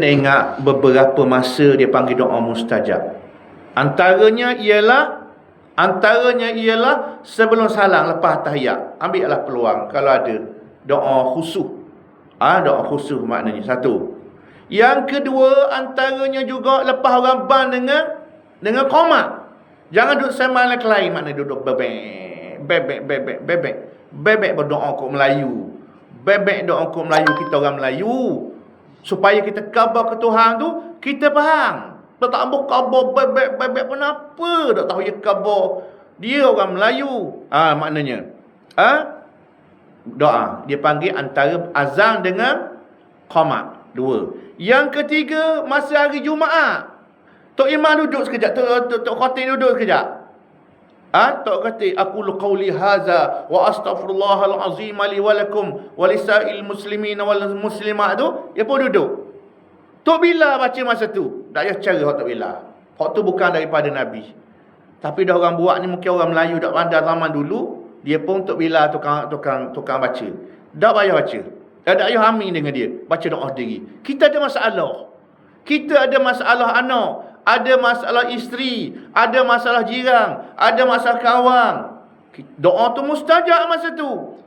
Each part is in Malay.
ingat beberapa masa dia panggil doa mustajab. Antaranya ialah sebelum salam, lepas tahiyat. Ambillah peluang kalau ada doa khusyuk. Doa khusyuk maknanya satu. Yang kedua, antaranya juga lepas orang ban dengan qomat. Jangan duduk sembang lain, maknanya duduk bebek berdoa kok Melayu. Bebek doa kok Melayu, kita orang Melayu. Supaya kita khabar ke Tuhan tu, kita faham. Tak ambil khabar bebek pun apa. Tak tahu dia khabar. Dia orang Melayu. Maknanya. Doa. Dia panggil antara azan dengan qamat. Dua. Yang ketiga, masa hari Jumaat. Tok Imam duduk sekejap. Tok Khatib duduk sekejap. Tok kata aku qauli haza wa astaghfirullahal azim li wa lakum wa lisa'il muslimin wal muslimat tu dia pun duduk. Tok Bilal baca masa tu. Tak payah cara Tok Bilal. Hak tu bukan daripada Nabi. Tapi dah orang buat ni mungkin orang Melayu dak pandai zaman dulu, dia pun Tok Bilal tukang baca. Tak payah baca. Tak payah amin dengan dia. Baca doa diri. Kita ada masalah. Kita ada masalah anak, ada masalah isteri, ada masalah jiran, ada masalah kawan. Doa tu mustajab masa tu.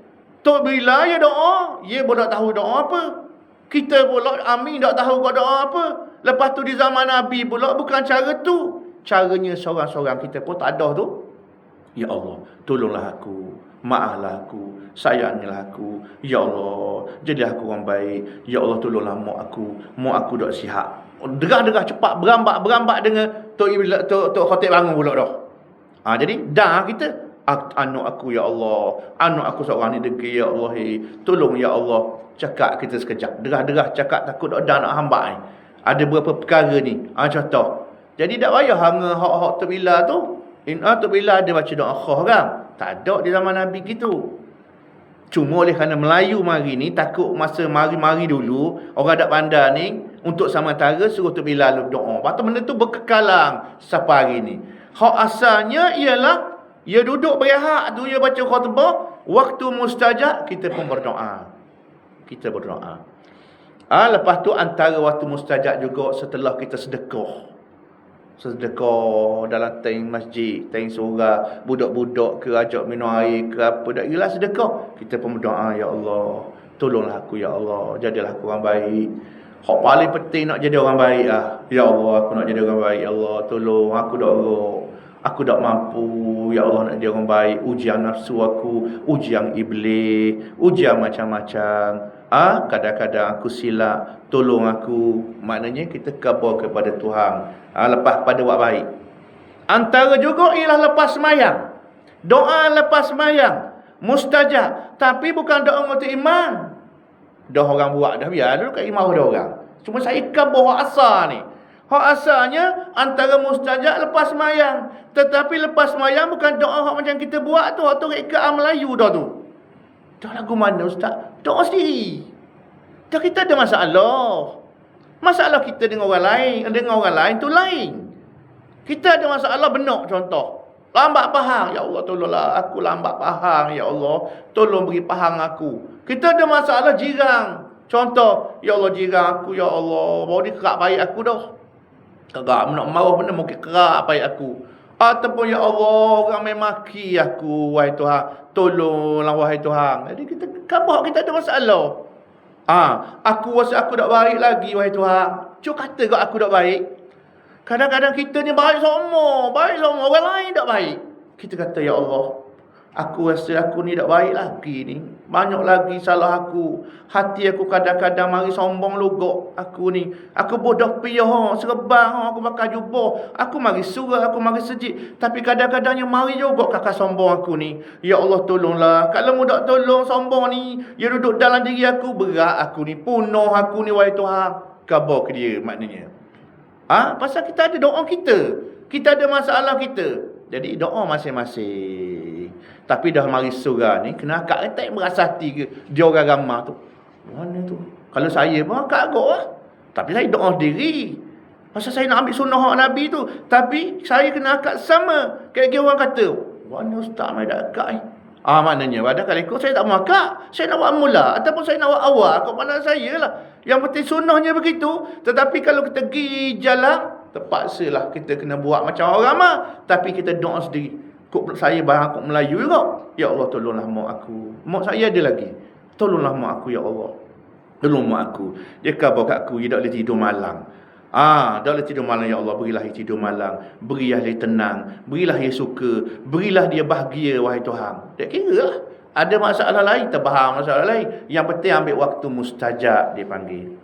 Tok bila ya doa, dia pun tak tahu doa apa. Kita pula amin tak tahu doa apa. Lepas tu di zaman Nabi pula bukan cara tu. Caranya seorang-seorang kita pun tak ada tu. Ya Allah, tolonglah aku, maaflah aku, sayangilah aku. Ya Allah, jadilah aku orang baik. Ya Allah, tolonglah mak aku dak sihat. Derah-derah cepat berambat dengan Tok Khatib bangun pula dah. Jadi dah kita anak aku ya Allah, anak aku seorang ni degil ya Allah, tolong ya Allah. Cakap kita sekejap, derah-derah cakap takut dah nak hamba ni. Ada beberapa perkara ni. Contoh. Jadi tak payah hanga hak-hak Tok Bilal tu. Tok Bilal ada baca doa khah kan? Tak ada di zaman Nabi gitu. Cuma oleh kerana Melayu mari ni takut masa mari-mari dulu orang tak pandai ni untuk sementara suruh Tok Bilal doa. Lepas tu benda tu berkekalang sampai hari ni. Hak asalnya ialah ia duduk berehat tu, ia baca khutbah, waktu mustajab kita pun berdoa. Kita berdoa. Lepas tu antara waktu mustajab juga setelah kita sedekah. Sedekah dalam taing masjid, taing surau, budak-budak ke ajak minum air ke apa, tak kira sedekah. Kita pun berdoa, ya Allah, tolonglah aku ya Allah, jadilah aku orang baik. Hak paling penting nak jadi orang baik Ya Allah, aku nak jadi orang baik. Ya Allah, tolong aku dak erok. Aku tak mampu. Ya Allah, nak jadi orang baik. Ujian nafsu aku, ujian iblis, ujian macam-macam. Kadang-kadang aku silap, tolong aku. Maknanya kita khabar kepada Tuhan. Lepas pada buat baik. Antara juga ialah lepas sembahyang. Doa lepas sembahyang mustajab, tapi bukan doa untuk imam. Dah orang buat dah, biar dulu kat imam dah orang. Cuma saya khabar hak asal ni. Hak asalnya antara mustajab lepas sembahyang. Tetapi lepas sembahyang bukan doa hak macam kita buat tu. Hak tu rekaan Melayu dah tu. Dah lagu mana ustaz? Doa sendiri. Dah kita ada masalah. Masalah kita dengan orang lain. Dengan orang lain tu lain. Kita ada masalah benar contoh. Lambat faham. Ya Allah, tolonglah aku lambat faham. Ya Allah, tolong beri faham aku. Kita ada masalah jiran. Contoh, ya Allah jiran aku, ya Allah, baru dia kerak baik aku dah. Kerak nak marah benda mungkin kerak baik aku. Ataupun ya Allah, orang main maki aku, wahai Tuhan, tolonglah wahai Tuhan. Jadi kita khabar kita ada masalah. Aku rasa aku tak baik lagi wahai Tuhan. Cuk kata kau aku tak baik. Kadang-kadang kita ni baik semua, orang lain tak baik. Kita kata ya Allah, aku rasa aku ni tak baik lagi ni. Banyak lagi salah aku. Hati aku kadang-kadang mari sombong logok aku ni. Aku bodoh piyah, serban, aku pakai jubah. Aku mari surah, aku mari sejid. Tapi kadang-kadangnya mari juga kakak sombong aku ni. Ya Allah tolonglah. Kalau mu tak tolong sombong ni, dia duduk dalam diri aku, berat aku ni, punuh aku ni wahai Tuhan. Khabar ke dia maknanya. Pasal kita ada doa kita. Kita ada masalah kita. Jadi doa masing-masing. Tapi dah mari surah ni, kena akak tak berasa hati ke dia orang ramah tu. Mana tu? Kalau saya pun akak agak lah. Tapi saya doa diri. Pasal saya nak ambil sunnah Nabi tu. Tapi saya kena akak sama. Kayak dia orang kata, mana ustaz mai dak akak ni? Maknanya kadang-kadang ikut saya tak mau akak. Saya nak buat mula ataupun saya nak buat awal. Kau pandang saya lah. Yang penting sunnahnya begitu. Tetapi kalau kita pergi jalan, terpaksalah kita kena buat macam orang mah. Tapi kita doa sendiri. Kok saya bahang kok Melayu juga. Ya Allah, tolonglah mak aku. Mak saya ada lagi. Tolonglah mak aku, ya Allah. Tolong mak aku. Dia khabar kat aku, dia tak boleh tidur malam. Tak boleh tidur malam, ya Allah. Berilah dia tidur malam. Berilah dia tenang. Berilah dia suka. Berilah dia bahagia, wahai Tuhan. Tak kira lah. Ada masalah lain, terbahang masalah lain. Yang penting ambil waktu mustajab, dia panggil.